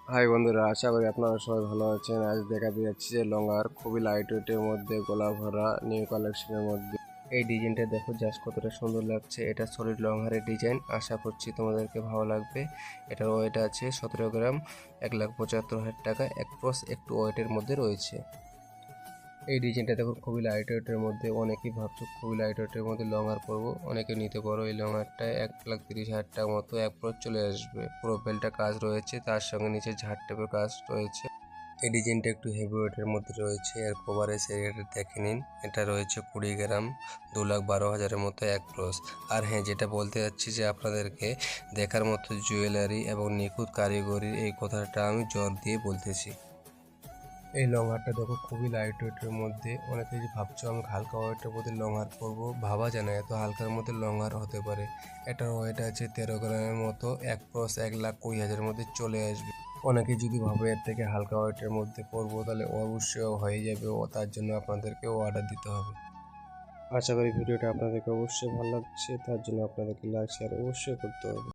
High বন্ধুরা, আশা করি আপনারা সবাই ভালো আছেন। আজ দেখা যাচ্ছে যে লঙ্গার খুবই লাইট ওয়েটের মধ্যে গলা ভরা নিউ কালেকশনের মধ্যে এই ডিজাইনটা দেখো জাস্ট কতটা সুন্দর লাগছে। এটা সলিড লংহারের ডিজাইন, আশা করছি তোমাদেরকে ভালো লাগবে। এটার ওয়েট আছে 17 গ্রাম, 1,75,000 টাকা অ্যাপ্রক্স একটু ওয়েটের মধ্যে রয়েছে। এই ডিজাইনটা দেখুন খুবই লাইট ওয়েটের মধ্যে। অনেকেই ভাবছো খুবই লাইট ওয়েটের মধ্যে লংহার পরবো, অনেকে নিতে পারো। এই লংহারটায় 1,30,000 টাকা মতো অ্যাপ্রোচ চলে আসবে। পুরো বেলটা কাজ রয়েছে, তার সঙ্গে নিচে ঝাড় টেপের কাজ রয়েছে। এই ডিজাইনটা একটু হেভি ওয়েটের মধ্যে রয়েছে। এর কভারেজ এরিয়াটা দেখে নিন, এটা রয়েছে 20 গ্রাম, 2,12,000 মতো অ্যাপ্রোচ। আর হ্যাঁ, যেটা বলতে যাচ্ছি যে আপনাদেরকে দেখার মতো জুয়েলারি এবং নিখুঁত কারিগরির এই কথাটা আমি জোর দিয়ে বলতেছি। এই লং হারটা দেখো খুবই লাইট ওয়েটের মধ্যে। অনেকে যে ভাবছো আমি হালকা ওয়েটের মধ্যে লং হার পরবো, ভাবা যায় না এত হালকার মধ্যে লং হার হতে পারে। এটার ওয়েট আছে 13 গ্রামের মতো, অ্যাপ্রক্স 1,20,000 মধ্যে চলে আসবে। অনেকে যদি ভাবে এর থেকে হালকা ওয়েটের মধ্যে পরবো, তাহলে অবশ্যই হয়ে যাবে। ও তার জন্য আপনাদেরকে অর্ডার দিতে হবে। আশা করি ভিডিওটা আপনাদেরকে অবশ্যই ভালো লাগছে, তার জন্য আপনাদেরকে লাইক শেয়ার অবশ্যই করতে হবে।